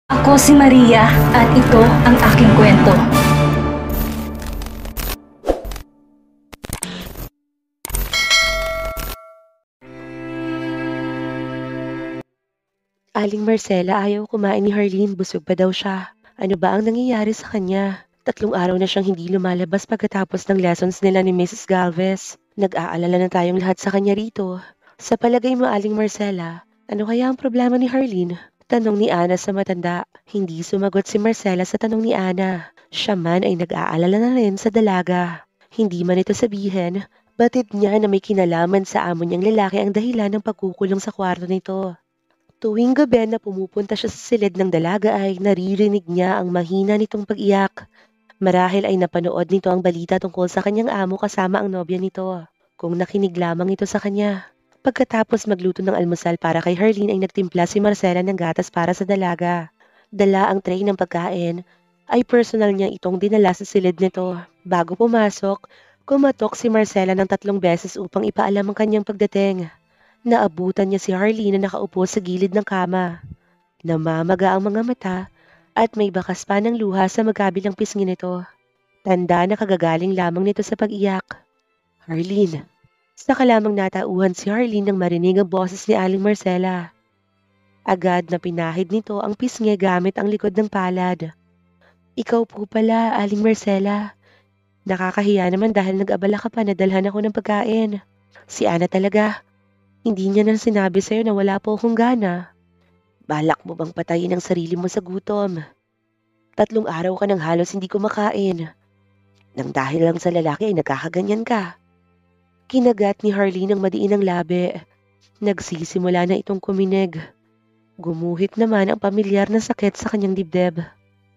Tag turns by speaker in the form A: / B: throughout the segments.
A: Ako si Maria at ito ang aking kwento.
B: Aling Marcela, ayaw kumain ni Harleen, busog pa daw siya. Ano ba ang nangyayari sa kanya? 3 araw na siyang hindi lumalabas pagkatapos ng lessons nila ni Mrs. Galvez. Nag-aalala na tayong lahat sa kanya rito. Sa palagay mo, Aling Marcela, ano kaya ang problema ni Harleen? Tanong ni Ana sa matanda. Hindi sumagot si Marcela sa tanong ni Ana. Siya man ay nag-aalala na rin sa dalaga. Hindi man ito sabihin, batid niya na may kinalaman sa amo niyang lalaki ang dahilan ng pagkukulong sa kwarto nito. Tuwing gabi na pumupunta siya sa silid ng dalaga ay naririnig niya ang mahina nitong pag-iyak. Marahil ay napanood nito ang balita tungkol sa kanyang amo kasama ang nobya nito. Kung nakinig lamang ito sa kanya. Pagkatapos magluto ng almusal para kay Harleen ay nagtimpla si Marcela ng gatas para sa dalaga. Dala ang tray ng pagkain ay personal niya itong dinala sa silid nito. Bago pumasok, kumatok si Marcela ng 3 beses upang ipaalam ang kanyang pagdating. Naabutan niya si Harleen na nakaupo sa gilid ng kama. Namamaga ang mga mata at may bakas pa ng luha sa magkabilang pisngi nito. Tanda na kagagaling lamang nito sa pag-iyak. Harleen. Saka lamang natauhan si Harleen nang marinig ang boses ni Aling Marcela. Agad na pinahid nito ang pisngi gamit ang likod ng palad. Ikaw po pala, Aling Marcela. Nakakahiya naman dahil nag-abala ka pa na dalhan ako ng pagkain. Si Ana talaga. Hindi niya nang sinabi sa'yo na wala po akong gana. Balak mo bang patayin ang sarili mo sa gutom? 3 araw ka nang halos hindi kumakain. Nang dahil lang sa lalaki ay nagkakaganyan ka. Kinagat ni Harleen ang madiin ng labi. Nagsisimula na itong kuminig. Gumuhit naman ang pamilyar na sakit sa kanyang dibdib.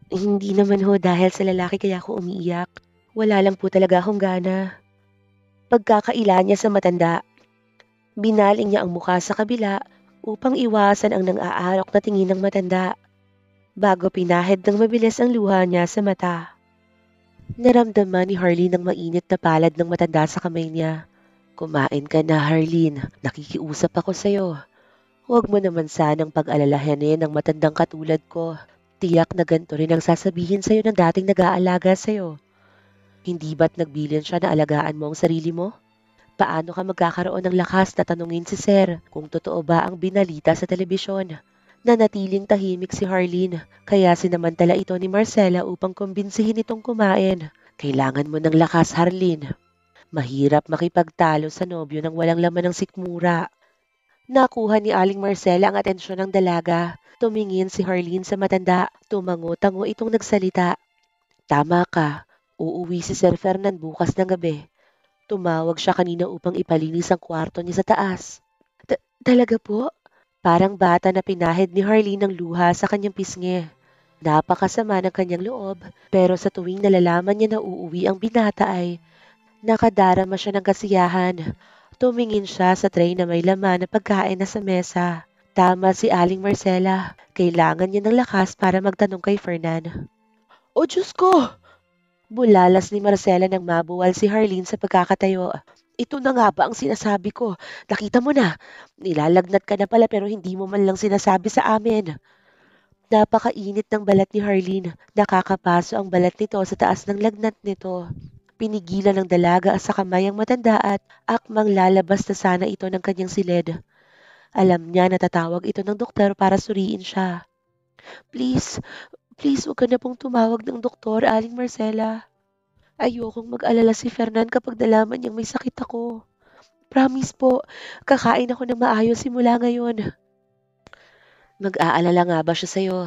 B: Hindi naman ho dahil sa lalaki kaya ako umiiyak. Wala lang po talaga akong gana. Pagkakaila niya sa matanda. Binaling niya ang mukha sa kabila upang iwasan ang nang-aalok na tingin ng matanda. Bago pinahid ng mabilis ang luha niya sa mata. Naramdaman ni Harleen ang mainit na palad ng matanda sa kamay niya. Kumain ka na, Harleen. Nakikiusap ako sa'yo. Huwag mo naman sanang pag-alalahanin ng matandang katulad ko. Tiyak na ganito rin ang sasabihin sa'yo ng dating nag-aalaga sa'yo. Hindi ba't nagbilin siya na alagaan mo ang sarili mo? Paano ka magkakaroon ng lakas na tanungin si Sir kung totoo ba ang binalita sa telebisyon? Nanatiling tahimik si Harleen, kaya sinamantala ito ni Marcela upang kumbinsihin itong kumain. Kailangan mo ng lakas, Harleen. Mahirap makipagtalo sa nobyo ng walang laman ng sikmura. Nakuha ni Aling Marcela ang atensyon ng dalaga. Tumingin si Harleen sa matanda. Tumango-tango itong nagsalita. Tama ka. Uuwi si Sir Fernan bukas ng gabi. Tumawag siya kanina upang ipalinis ang kwarto niya sa taas. Talaga po? Parang bata na pinahid ni Harleen ng luha sa kanyang pisngi. Napakasama ng kanyang loob, pero sa tuwing nalalaman niya na uuwi ang binata ay nakadarama siya ng kasiyahan. Tumingin siya sa tray na may laman na pagkain na sa mesa. Tama si Aling Marcela. Kailangan niya ng lakas para magtanong kay Fernan. O Diyos ko! Bulalas ni Marcela nang mabuwal si Harleen sa pagkakatayo. Ito na nga ba ang sinasabi ko? Nakita mo na. Nilalagnat ka na pala pero hindi mo man lang sinasabi sa amin. Napakainit ng balat ni Harleen. Nakakapaso ang balat nito sa taas ng lagnat nito. Pinigilan ng dalaga sa kamay ang matanda at akmang lalabas na sana ito ng kanyang silid. Alam niya na tatawag ito ng doktor para suriin siya. Please, please huwag ka na pong tumawag ng doktor, Aling Marcela. Ayokong mag-alala si Fernan kapag nalaman niyang may sakit ako. Promise po, kakain ako ng maayos simula ngayon. Mag-aalala nga ba siya sa'yo?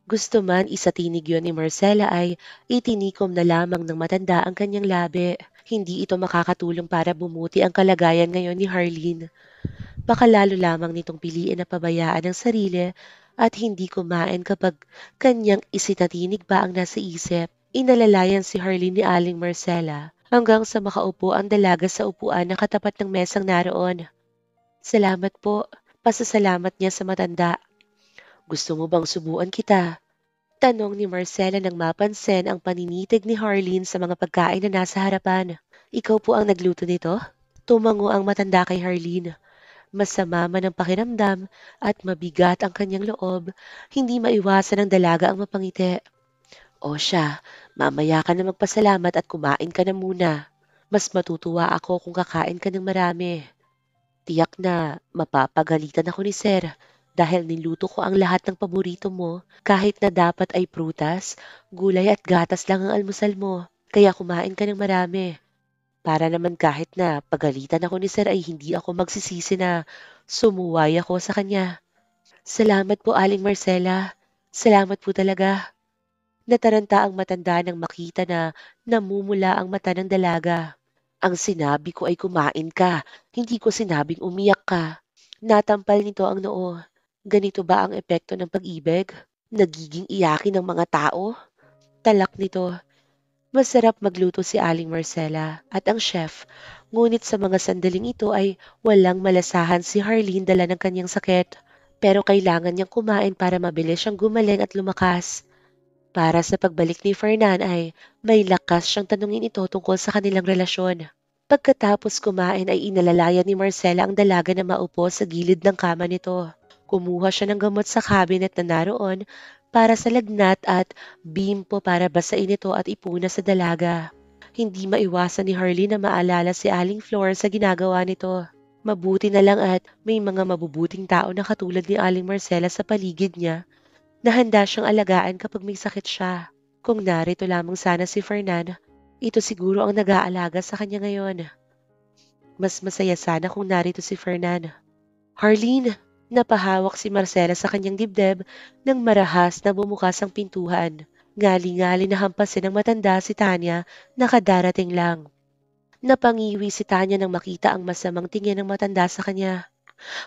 B: Gusto man isatinig yon ni Marcela ay itinikom na lamang ng matanda ang kanyang labi. Hindi ito makakatulong para bumuti ang kalagayan ngayon ni Harleen. Baka lalo lamang nitong piliin na pabayaan ang sarili at hindi kumain kapag kanyang isinatinig ba ang nasa isip. Inalalayan si Harleen ni Aling Marcela hanggang sa makaupo ang dalaga sa upuan na katapat ng mesang naroon. Salamat po, pasasalamat niya sa matanda. Gusto mo bang subuan kita? Tanong ni Marcela nang mapansin ang paninitig ni Harleen sa mga pagkain na nasa harapan. Ikaw po ang nagluto nito? Tumango ang matanda kay Harleen. Masama man ang pakiramdam at mabigat ang kanyang loob, hindi maiwasan ng dalaga ang mapangiti. O siya, mamaya ka na magpasalamat at kumain ka na muna. Mas matutuwa ako kung kakain ka ng marami. Tiyak na mapapagalitan ako ni Sir dahil niluto ko ang lahat ng paborito mo kahit na dapat ay prutas, gulay at gatas lang ang almusal mo. Kaya kumain ka ng marami. Para naman kahit na pagalitan ako ni Sir ay hindi ako magsisisi na sumuway ako sa kanya. Salamat po, Aling Marcela. Salamat po talaga. Nataranta ang matanda nang makita na namumula ang mata ng dalaga. Ang sinabi ko ay kumain ka, hindi ko sinabing umiyak ka. Natampal nito ang noo. Ganito ba ang epekto ng pag-ibig? Nagiging iyakin ng mga tao? Talak nito. Masarap magluto si Aling Marcela at ang chef, ngunit sa mga sandaling ito ay walang malasahan si Harleen dala ng kanyang sakit. Pero kailangan niyang kumain para mabilis siyang gumaling at lumakas. Para sa pagbalik ni Fernan ay may lakas siyang tanungin ito tungkol sa kanilang relasyon. Pagkatapos kumain ay inalalayan ni Marcela ang dalaga na maupo sa gilid ng kama nito. Kumuha siya ng gamot sa cabinet na naroon para sa lagnat at bimpo para basain ito at ipuna sa dalaga. Hindi maiwasan ni Harley na maalala si Aling Flor sa ginagawa nito. Mabuti na lang at may mga mabubuting tao na katulad ni Aling Marcela sa paligid niya na handa siyang alagaan kapag may sakit siya. Kung narito lamang sana si Fernan, ito siguro ang nag-aalaga sa kanya ngayon. Mas masaya sana kung narito si Fernan. Harleen, napahawak si Marcela sa kanyang dibdib nang marahas na bumukas ang pintuhan. Ngali-ngali na hampasin ng matanda si Tanya na kadarating lang. Napangiwi si Tanya nang makita ang masamang tingin ng matanda sa kanya.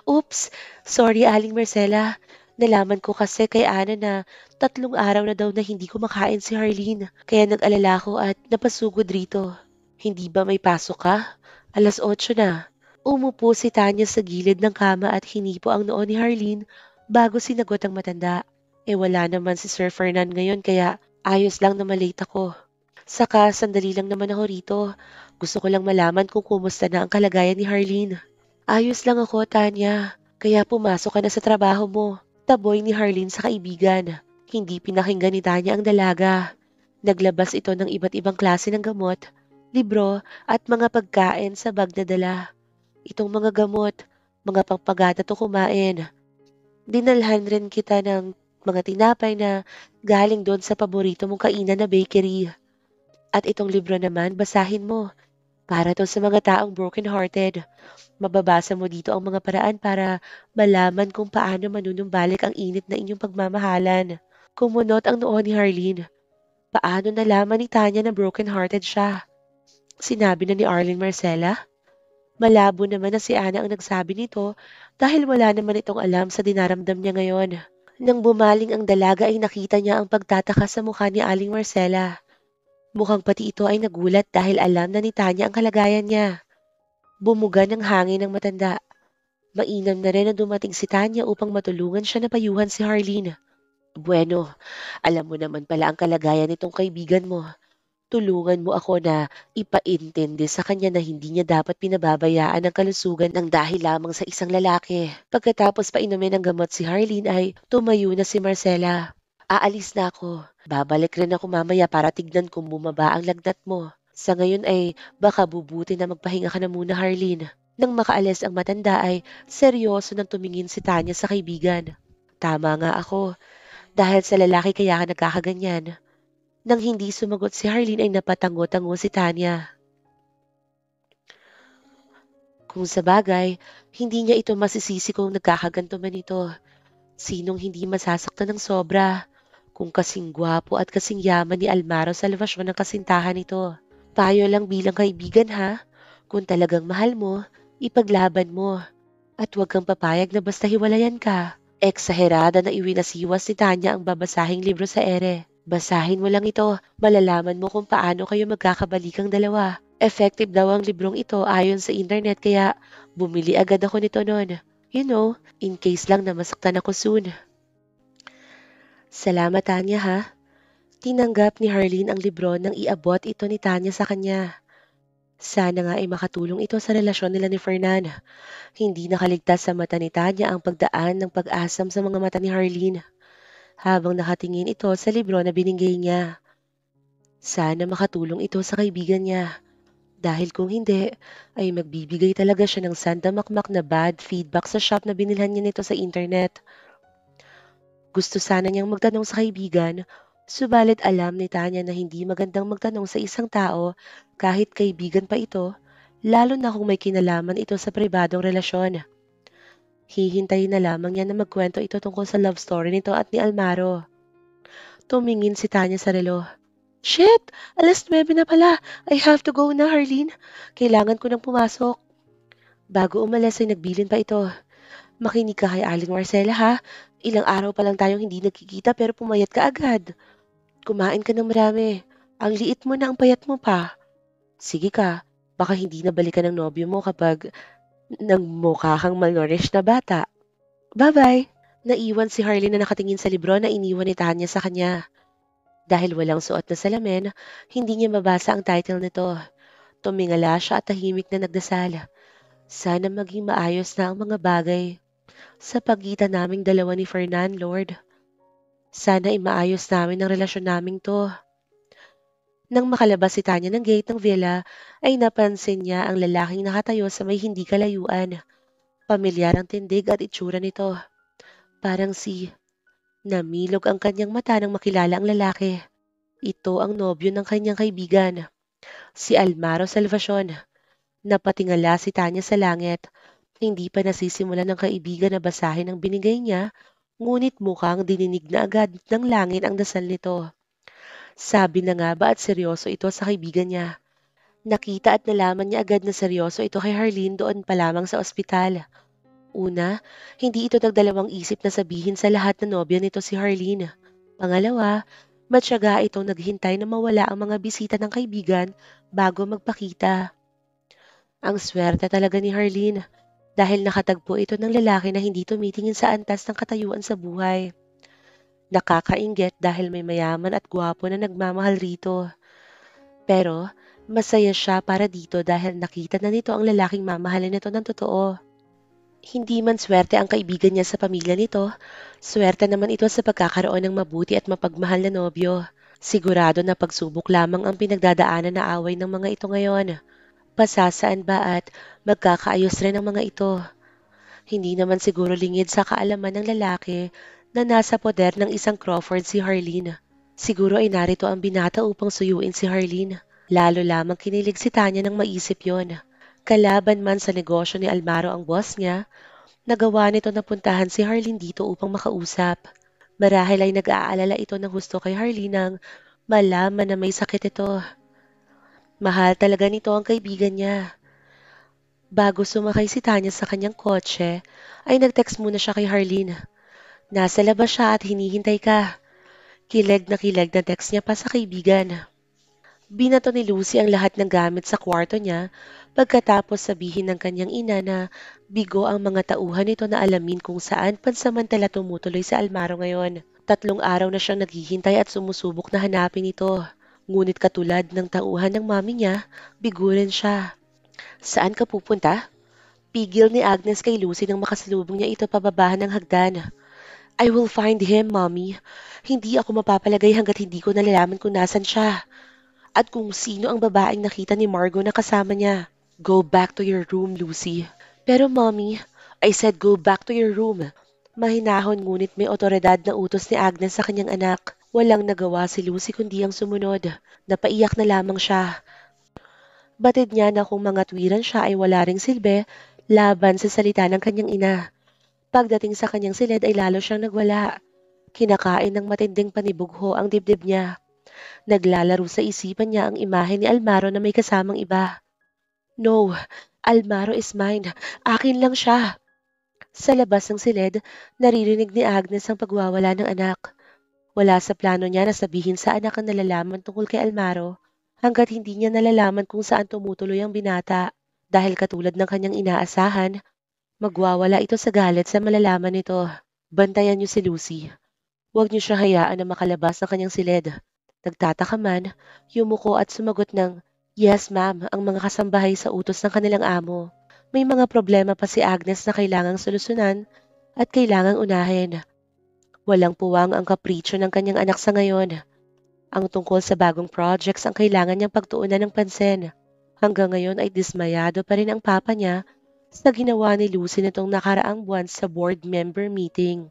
B: Oops, sorry Aling Marcela. Nalaman ko kasi kay Ana na 3 araw na daw na hindi kumakain si Harleen. Kaya nag-alala ko at napasugod rito. Hindi ba may pasok ka? 8:00 na. Umupo si Tanya sa gilid ng kama at hinipo ang noo ni Harleen bago sinagot ang matanda. Wala naman si Sir Fernan ngayon kaya ayos lang na malate ako. Saka sandali lang naman ako rito. Gusto ko lang malaman kung kumusta na ang kalagayan ni Harleen. Ayos lang ako, Tanya. Kaya pumasok ka na sa trabaho mo. Taboy ni Harleen sa kaibigan. Hindi pinakinggan ni Tanya ang dalaga. Naglabas ito ng iba't ibang klase ng gamot, libro at mga pagkain sa bag na dala. Itong mga gamot, mga pangpagata to kumain. Dinalhan rin kita ng mga tinapay na galing doon sa paborito mong kainan na bakery. At itong libro naman, basahin mo. Para to sa mga taong broken-hearted. Mababasa mo dito ang mga paraan para malaman kung paano manunumbalik ang init na inyong pagmamahalan. Kumunot ang noo ni Harleen. Paano nalaman ni Tanya na broken-hearted siya? Sinabi na ni Arlene Marcela? Malabo naman na si Ana ang nagsabi nito dahil wala naman itong alam sa dinaramdam niya ngayon. Nang bumaling ang dalaga ay nakita niya ang pagtataka sa mukha ni Aling Marcela. Mukhang pati ito ay nagulat dahil alam na ni Tanya ang kalagayan niya. Bumuga ng hangin ng matanda. Mainam na rin na dumating si Tanya upang matulungan siya na payuhan si Harleen. Bueno, alam mo naman pala ang kalagayan nitong kaibigan mo. Tulungan mo ako na ipaintindi sa kanya na hindi niya dapat pinababayaan ang kalusugan ng dahil lamang sa isang lalaki. Pagkatapos painumin ng gamot si Harleen ay tumayo na si Marcela. Aalis na ako. Babalik rin ako mamaya para tignan kung bumaba ang lagnat mo. Sa ngayon ay baka bubuti na magpahinga ka na muna, Harleen. Nang makaalis ang matanda ay seryoso nang tumingin si Tanya sa kaibigan. Tama nga ako. Dahil sa lalaki kaya ka nagkakaganyan. Nang hindi sumagot si Harleen ay napatango-tango si Tanya. Kung sa bagay, hindi niya ito masisisi kung nagkakaganto man ito. Sinong hindi masasaktan ng sobra? Kung kasing gwapo at kasing yaman ni Almaro sa elevasyon ng kasintahan nito. Payo lang bilang kaibigan ha. Kung talagang mahal mo, ipaglaban mo. At huwag kang papayag na basta hiwalayan ka. Eksaherada na iwinasiwas ni Tanya ang babasahing libro sa ere. Basahin mo lang ito, malalaman mo kung paano kayo magkakabalikang dalawa. Effective daw ang librong ito ayon sa internet kaya bumili agad ako nito noon. You know, in case lang na masaktan ako soon. Salamat Tanya ha. Tinanggap ni Harleen ang libro nang iabot ito ni Tanya sa kanya. Sana nga ay makatulong ito sa relasyon nila ni Fernan. Hindi nakaligtas sa mata ni Tanya ang pagdaan ng pag-asam sa mga mata ni Harleen habang nakatingin ito sa libro na binigay niya. Sana makatulong ito sa kaibigan niya. Dahil kung hindi, ay magbibigay talaga siya ng sandamakmak na bad feedback sa shop na binilhan niya nito sa internet. Gusto sana niyang magtanong sa kaibigan, subalit alam ni Tanya na hindi magandang magtanong sa isang tao kahit kaibigan pa ito, lalo na kung may kinalaman ito sa pribadong relasyon. Hihintayin na lamang niya na magkwento ito tungkol sa love story nito at ni Almaro. Tumingin si Tanya sa relo. Shit! 9:00 na pala. I have to go na, Harleen. Kailangan ko nang pumasok. Bago umalis ay nagbilin pa ito. Makinig ka kay Aling Marcela ha. Ilang araw pa lang tayong hindi nagkikita pero pumayat ka agad. Kumain ka ng marami. Ang liit mo na ang payat mo pa. Sige ka, baka hindi na balikan ng nobyo mo kapag nagmukha kang malnourished na bata. Bye-bye! Naiwan si Harleen na nakatingin sa libro na iniwan ni Tanya sa kanya. Dahil walang suot na salamin, hindi niya mabasa ang title nito. Tumingala siya at tahimik na nagdasal. Sana maging maayos na ang mga bagay sa pagitan naming dalawa ni Fernan, Lord. Sana ay maayos namin ang relasyon naming to. Nang makalabas si Tanya ng gate ng villa, ay napansin niya ang lalaking nakatayo sa may hindi kalayuan. Pamilyar ang tindig at itsura nito. Parang si... Namilog ang kanyang mata nang makilala ang lalaki. Ito ang nobyo ng kanyang kaibigan, si Almaro Salvacion. Napatingala si Tanya sa langit. Hindi pa nasisimulan ng kaibigan na basahin ang binigay niya, ngunit mukhang dininig na agad ng langit ang dasal nito. Sabi na nga ba at seryoso ito sa kaibigan niya. Nakita at nalaman niya agad na seryoso ito kay Harleen doon pa lamang sa ospital. Una, hindi ito nagdalawang isip na sabihin sa lahat na nobya nito si Harleen. Pangalawa, matyaga itong naghintay na mawala ang mga bisita ng kaibigan bago magpakita. Ang swerte talaga ni Harleen dahil nakatagpo ito ng lalaki na hindi tumitingin sa antas ng katayuan sa buhay. Nakakainggit dahil may mayaman at gwapo na nagmamahal rito. Pero masaya siya para dito dahil nakita na nito ang lalaking mamahalin nito ng totoo. Hindi man swerte ang kaibigan niya sa pamilya nito, swerte naman ito sa pagkakaroon ng mabuti at mapagmahal na nobyo. Sigurado na pagsubok lamang ang pinagdadaanan na away ng mga ito ngayon. Pasasaan ba at magkakaayos rin ang mga ito? Hindi naman siguro lingid sa kaalaman ng lalaki na nasa poder ng isang Crawford si Harleen. Siguro ay narito ang binata upang suyuin si Harleen. Lalo lamang kinilig si Tanya nang maisip yon. Kalaban man sa negosyo ni Almaro ang boss niya, nagawa nito na puntahan si Harleen dito upang makausap. Marahil ay nag-aalala ito ng husto kay Harleen nang malaman na may sakit ito. Mahal talaga nito ang kaibigan niya. Bago sumakay si Tanya sa kanyang kotse, ay nag-text muna siya kay Harleen. Nasa labas siya at hinihintay ka. Kilig na text niya pa sa kaibigan. Binato ni Lucy ang lahat ng gamit sa kwarto niya pagkatapos sabihin ng kanyang ina na bigo ang mga tauhan nito na alamin kung saan pansamantala tumutuloy sa Almaro ngayon. 3 araw na siyang naghihintay at sumusubok na hanapin ito. Ngunit katulad ng tauhan ng mami niya, bigo rin siya. Saan ka pupunta? Pigil ni Agnes kay Lucy nang makasalubong niya ito pababahan ng hagdan. I will find him, Mommy. Hindi ako mapapalagay hanggat hindi ko nalalaman kung nasan siya. At kung sino ang babaeng nakita ni Margot na kasama niya. Go back to your room, Lucy. Pero Mommy, I said go back to your room. Mahinahon ngunit may otoridad na utos ni Agnes sa kanyang anak. Walang nagawa si Lucy kundi ang sumunod. Napaiyak na lamang siya. Batid niya na kung mga tuwiran siya ay wala ring silbi laban sa salita ng kanyang ina. Pagdating sa kanyang silid ay lalo siyang nagwala. Kinakain ng matinding panibugho ang dibdib niya. Naglalaro sa isipan niya ang imahe ni Almaro na may kasamang iba. No, Almaro is mine. Akin lang siya. Sa labas ng silid, naririnig ni Agnes ang pagwawala ng anak. Wala sa plano niya na sabihin sa anak ang nalalaman tungkol kay Almaro hanggat hindi niya nalalaman kung saan tumutuloy ang binata. Dahil katulad ng kanyang inaasahan, magwawala ito sa galit sa malalaman nito. Bantayan niyo si Lucy. Huwag niyo siya hayaan na makalabas ng kanyang silid. Nagtataka man, yumuko at sumagot ng, Yes, ma'am, ang mga kasambahay sa utos ng kanilang amo. May mga problema pa si Agnes na kailangang solusyonan at kailangang unahin. Walang puwang ang kapritsyo ng kanyang anak sa ngayon. Ang tungkol sa bagong projects ang kailangan niyang pagtuunan ng pansin. Hanggang ngayon ay dismayado pa rin ang papa niya sa ginawa ni Lucy nitong nakaraang buwan sa board member meeting.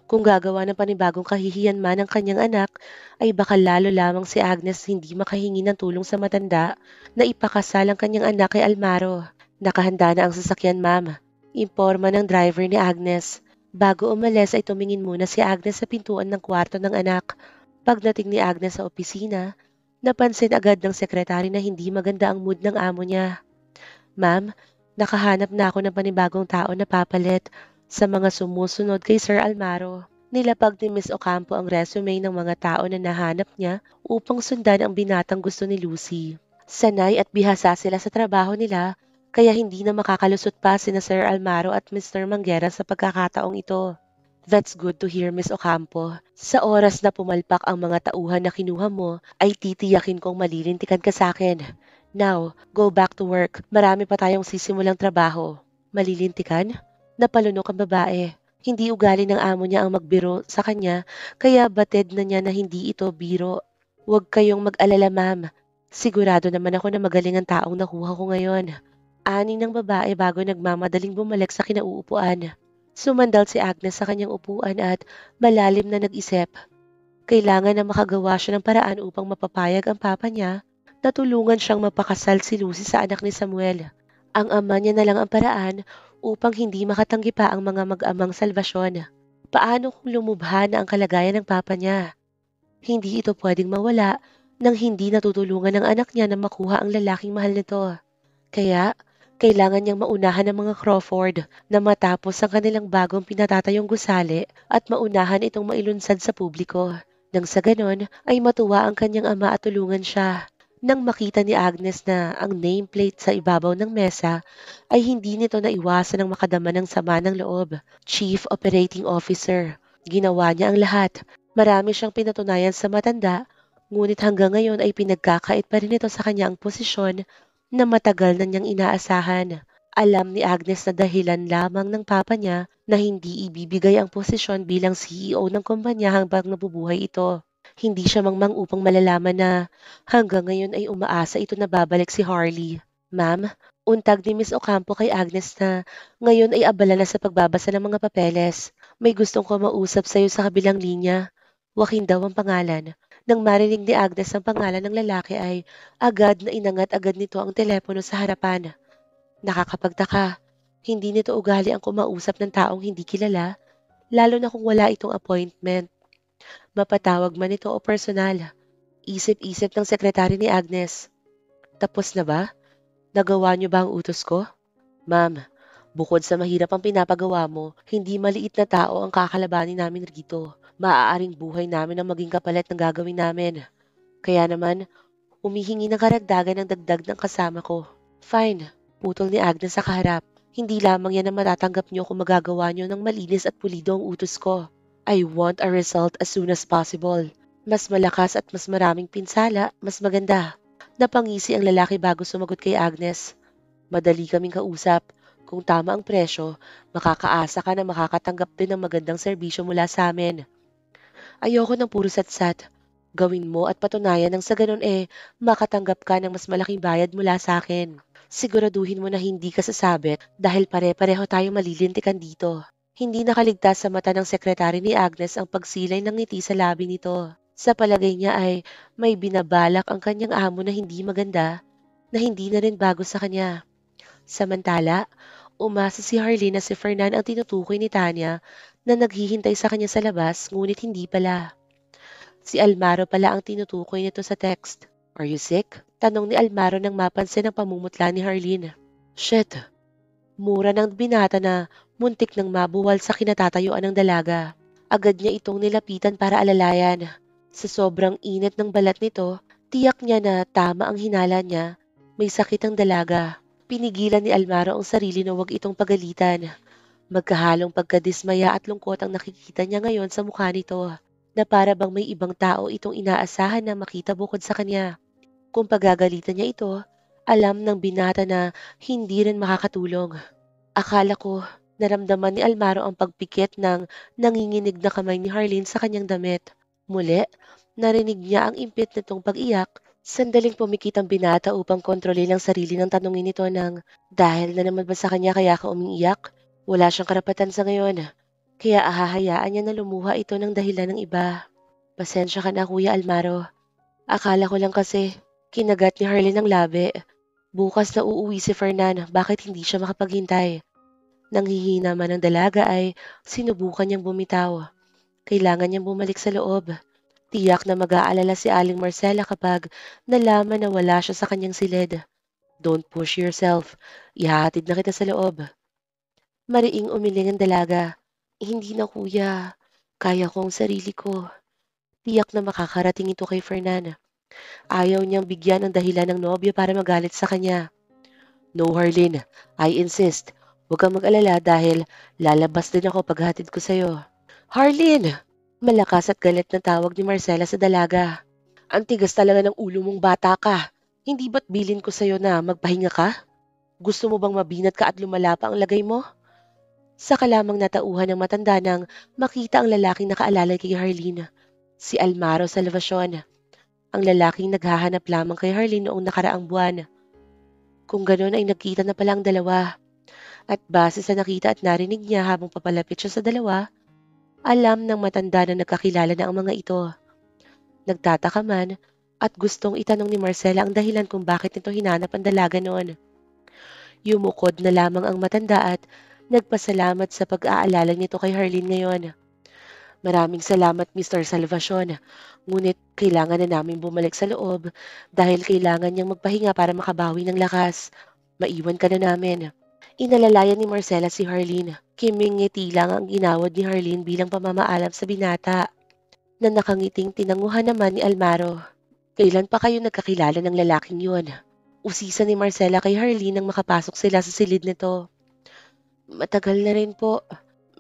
B: Kung gagawa ng panibagong kahihiyan man ang kanyang anak, ay baka lalo lamang si Agnes hindi makahingi ng tulong sa matanda na ipakasal ang kanyang anak kay Almaro. Nakahanda na ang sasakyan, ma'am. Imporma ng driver ni Agnes. Bago umalis ay tumingin muna si Agnes sa pintuan ng kwarto ng anak. Pagdating ni Agnes sa opisina, napansin agad ng sekretary na hindi maganda ang mood ng amo niya. Ma'am, nakahanap na ako ng panibagong tao na papalit sa mga sumusunod kay Sir Almaro. Nilapag ni Miss Ocampo ang resume ng mga tao na nahanap niya upang sundan ang binatang gusto ni Lucy. Sanay at bihasa sila sa trabaho nila, kaya hindi na makakalusot pa sina Sir Almaro at Mr. Manguera sa pagkakataong ito. That's good to hear, Miss Ocampo. Sa oras na pumalpak ang mga tauhan na kinuha mo, ay titiyakin kong malilintikan ka sa akin. Now, go back to work. Marami pa tayong sisimulang trabaho. Malilintikan? Napalunok ang babae. Hindi ugali ng amo niya ang magbiro sa kanya, kaya batid na niya na hindi ito biro. Huwag kayong mag-alala, ma'am. Sigurado naman ako na magaling ang taong nakuha ko ngayon. Ani ng babae bago nagmamadaling bumalik sa kinauupuan. Sumandal si Agnes sa kanyang upuan at malalim na nag-isip. Kailangan na makagawa siya ng paraan upang mapapayag ang papa niya na tulungan siyang mapakasal si Lucy sa anak ni Samuel. Ang ama niya na lang ang paraan upang hindi makatanggi pa ang mga mag-amang salbasyon. Paano kung lumubha na ang kalagayan ng papa niya? Hindi ito pwedeng mawala nang hindi natutulungan ng anak niya na makuha ang lalaking mahal nito. Kaya, kailangan niyang maunahan ng mga Crawford na matapos ang kanilang bagong pinatatayong gusali at maunahan itong mailunsad sa publiko. Nang sa ganon ay matuwa ang kanyang ama at tulungan siya. Nang makita ni Agnes na ang nameplate sa ibabaw ng mesa ay hindi nito naiwasan ng makadama ng sama ng loob. Chief Operating Officer. Ginawa niya ang lahat. Marami siyang pinatunayan sa matanda, ngunit hanggang ngayon ay pinagkakait pa rin ito sa kanya ang posisyon na matagal na niyang inaasahan. Alam ni Agnes na dahilan lamang ng papa niya na hindi ibibigay ang posisyon bilang CEO ng kumpanya habang nabubuhay ito. Hindi siya mangmang upang malalaman na hanggang ngayon ay umaasa ito na babalik si Harley. Ma'am, untag ni Miss Ocampo kay Agnes na ngayon ay abala na sa pagbabasa ng mga papeles. May gustong ko mausap sa iyo sa kabilang linya. Joaquin daw ang pangalan. Nang marinig ni Agnes ang pangalan ng lalaki ay agad na inangat agad nito ang telepono sa harapan. Nakakapagtaka. Hindi nito ugali ang kumausap ng taong hindi kilala, lalo na kung wala itong appointment. Mapatawag man ito o personal. Isip-isip ng sekretary ni Agnes. Tapos na ba? Nagawa niyo ba ang utos ko? Ma'am, bukod sa mahirap ang pinapagawa mo, hindi maliit na tao ang kakalabanin namin rito. Maaaring buhay namin ang maging kapalit ng gagawin namin. Kaya naman, humihingi ng karagdagan ng dagdag ng kasama ko. Fine, putol ni Agnes sa kaharap. Hindi lamang yan ang matatanggap niyo kung magagawa niyo ng malinis at pulido ang utos ko. I want a result as soon as possible. Mas malakas at mas maraming pinsala, mas maganda. Napangisi ang lalaki bago sumagot kay Agnes. Madali kaming kausap. Kung tama ang presyo, makakaasa ka na makakatanggap din ng magandang serbisyo mula sa amin. Ayoko ng puro satsat. Gawin mo at patunayan nang sa ganun makatanggap ka ng mas malaking bayad mula sa akin. Siguraduhin mo na hindi ka sasabit dahil pare-pareho tayong malilintikan dito. Hindi nakaligtas sa mata ng sekretary ni Agnes ang pagsilay ng ngiti sa labi nito. Sa palagay niya ay may binabalak ang kanyang amo na hindi maganda, na hindi na rin bago sa kanya. Samantala, umasa si Harley na si Fernan ang tinutukoy ni Tanya na naghihintay sa kanya sa labas ngunit hindi pala. Si Almaro pala ang tinutukoy nito sa text. Are you sick? Tanong ni Almaro nang mapansin ang pamumutla ni Harleen. Shit! Mura ng binata na muntik nang mabuwal sa kinatatayuan ng dalaga. Agad niya itong nilapitan para alalayan. Sa sobrang init ng balat nito, tiyak niya na tama ang hinala niya. May sakit ang dalaga. Pinigilan ni Almaro ang sarili na huwag itong pagalitan. Magkahalong pagkadismaya at lungkot ang nakikita niya ngayon sa mukha nito, na para bang may ibang tao itong inaasahan na makita bukod sa kanya. Kung pagagalitan niya ito, alam ng binata na hindi rin makakatulong. Akala ko naramdaman ni Almaro ang pagpikit ng nanginginig na kamay ni Harleen sa kanyang damit. Muli, narinig niya ang impit nitong pag-iyak. Sandaling pumikit ang binata upang kontrolin ang sarili ng tanungin nito ng, dahil na naman ba sa kanya kaya ka umiiyak? Wala siyang karapatan sa ngayon. Kaya ahahayaan niya na lumuha ito ng dahilan ng iba. Pasensya ka na, Kuya Almaro. Akala ko lang kasi kinagat ni Harleen ang labi. Bukas na uuwi si Fernan, bakit hindi siya makapaghintay? Nanghihina man ang dalaga ay sinubukan niyang bumitaw. Kailangan niyang bumalik sa loob. Tiyak na mag-aalala si Aling Marcela kapag nalaman na wala siya sa kanyang silid. Don't push yourself. Ihahatid na kita sa loob. Mariing umiling ang dalaga. Hindi na, kuya. Kaya ko ang sarili ko. Tiyak na makakarating ito kay Fernan. Ayaw niyang bigyan ng dahilan ng nobyo para magalit sa kanya. No, Harleen. I insist. Huwag kang mag-alala dahil lalabas din ako paghatid ko sa'yo. Harleen! Malakas at galit na tawag ni Marcela sa dalaga. Ang tigas talaga ng ulo mong bata ka. Hindi ba't bilin ko sa'yo na magpahinga ka? Gusto mo bang mabinat ka at lumala pa ang lagay mo? Saka lamang natauhan ng matanda nang makita ang lalaking nakaalalay kay Harleen. Si Almaro Salvacion. Ang lalaking naghahanap lamang kay Harleen noong nakaraang buwan. Kung gano'n ay nagkita na pala ang dalawa. At base sa nakita at narinig niya habang papalapit siya sa dalawa, alam ng matanda na nagkakilala na ang mga ito. Nagtataka man at gustong itanong ni Marcela ang dahilan kung bakit nito hinanap ang dalaga noon. Yumukod na lamang ang matanda at nagpasalamat sa pag-aalala nito kay Harleen ngayon. Maraming salamat, Mr. Salvacion. Ngunit kailangan na namin bumalik sa loob dahil kailangan niyang magpahinga para makabawi ng lakas. Maiwan ka na namin. Inalalayan ni Marcela si Harleen. Kimingiti lang ang ginawad ni Harleen bilang pamamaalam sa binata. Na nakangiting tinanguhan naman ni Almaro. Kailan pa kayo nagkakilala ng lalaking yun? Usisa ni Marcela kay Harleen nang makapasok sila sa silid nito. Matagal na rin po.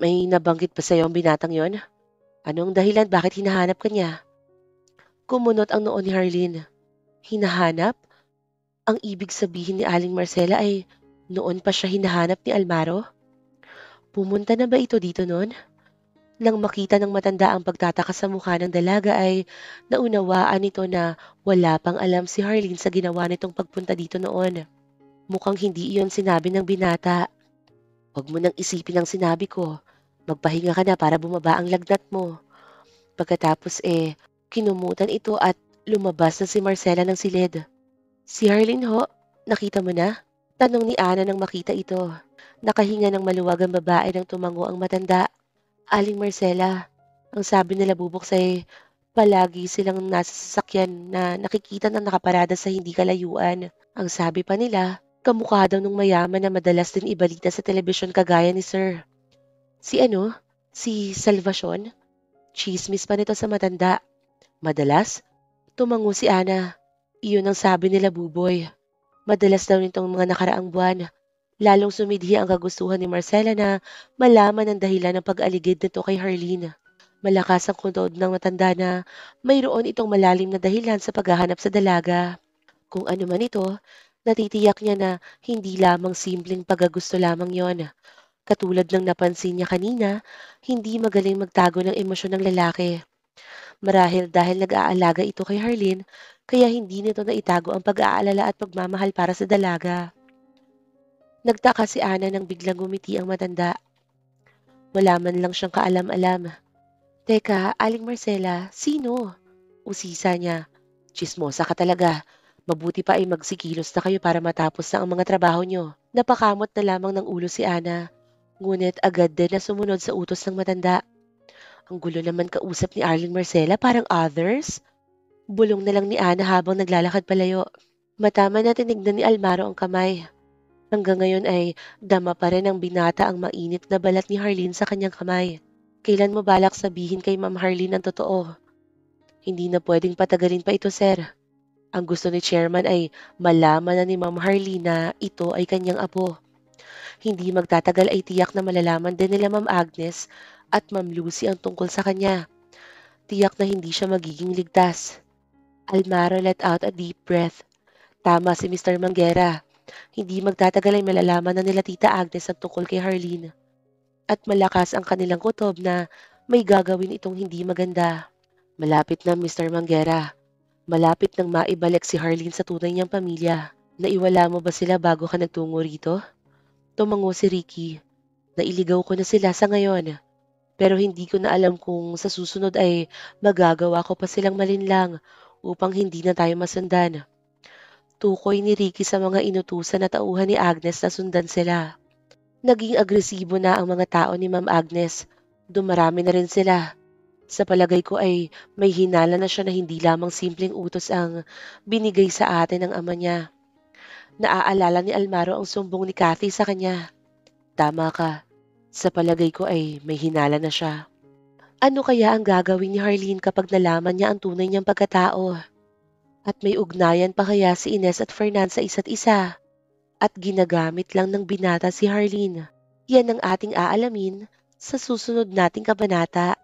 B: May nabanggit pa sa'yo ang binatang yon? Anong dahilan bakit hinahanap ka niya? Kumunot ang noo ni Harleen. Hinahanap? Ang ibig sabihin ni Aling Marcela ay noon pa siya hinahanap ni Almaro? Pumunta na ba ito dito noon? Nang makita ng matanda ang pagtataka sa mukha ng dalaga ay naunawaan nito na wala pang alam si Harleen sa ginawa nitong pagpunta dito noon. Mukhang hindi iyon sinabi ng binata. Huwag mo nang isipin ang sinabi ko. Magpahinga ka na para bumaba ang lagnat mo. Pagkatapos kinumutan ito at lumabas na si Marcela ng silid. Si Harleen ho, nakita mo na? Tanong ni Ana nang makita ito. Nakahinga ng maluwag ang babae nang tumango ang matanda. Aling Marcela, ang sabi nila Buboks ay palagi silang nasa sasakyan na nakikita na nakaparada sa hindi kalayuan. Ang sabi pa nila, kamukha daw nung mayaman na madalas din ibalita sa telebisyon kagaya ni Sir. Si ano? Si Salvacion? Chismis pa nito sa matanda. Madalas? Tumango si Ana. Iyon ang sabi nila Buboy. Madalas daw nitong mga nakaraang buwan. Lalong sumidhi ang kagustuhan ni Marcela na malaman ang dahilan ng pag-aligid nito kay Harleen. Malakas ang kunod ng matanda na mayroon itong malalim na dahilan sa paghahanap sa dalaga. Kung ano man ito, natitiyak niya na hindi lamang simpleng pagkagusto lamang yon. Katulad ng napansin niya kanina, hindi magaling magtago ng emosyon ng lalaki. Marahil dahil nag-aalaga ito kay Harleen, kaya hindi nito naitago ang pag-aalala at pagmamahal para sa dalaga. Nagtaka si Ana nang biglang ngumiti ang matanda. Wala man lang siyang kaalam-alam. Teka, Aling Marcela, sino? Usisa niya. Chismosa ka talaga. Mabuti pa ay magsikilos na kayo para matapos na ang mga trabaho niyo. Napakamot na lamang ng ulo si Ana. Ngunit agad din na sumunod sa utos ng matanda. Ang gulo naman kausap ni Arling Marcela, parang others. Bulong na lang ni Ana habang naglalakad palayo. Matama na tinignan ni Almaro ang kamay. Hanggang ngayon ay dama pa rin ng binata ang mainit na balat ni Harleen sa kanyang kamay. Kailan mo balak sabihin kay Ma'am Harleen ang totoo? Hindi na pwedeng patagalin pa ito, sir. Ang gusto ni Chairman ay malaman na ni Ma'am Harleen na ito ay kanyang apo. Hindi magtatagal ay tiyak na malalaman din nila Ma'am Agnes at Ma'am Lucy ang tungkol sa kanya. Tiyak na hindi siya magiging ligtas. Almaro let out a deep breath. Tama si Mr. Manguera. Hindi magtatagal ay malalaman na nila Tita Agnes ang tungkol kay Harleen. At malakas ang kanilang kutob na may gagawin itong hindi maganda. Malapit na, Mr. Manguera. Malapit nang maibalik si Harleen sa tunay niyang pamilya. Naiwala mo ba sila bago ka nagtungo rito? Tumango si Ricky. Nailigaw ko na sila sa ngayon. Pero hindi ko na alam kung sa susunod ay magagawa ko pa silang malinlang upang hindi na tayo masundan. Tukoy ni Ricky sa mga inutusan na tauhan ni Agnes na sundan sila. Naging agresibo na ang mga tao ni Ma'am Agnes. Dumarami na rin sila. Sa palagay ko ay may hinala na siya na hindi lamang simpleng utos ang binigay sa atin ng ama niya. Naaalala ni Almaro ang sumbong ni Kathy sa kanya. Tama ka. Sa palagay ko ay may hinala na siya. Ano kaya ang gagawin ni Harleen kapag nalaman niya ang tunay niyang pagkatao? At may ugnayan pa kaya si Ines at Fernan sa isa't isa? At ginagamit lang ng binata si Harleen? Yan ang ating aalamin sa susunod nating kabanata.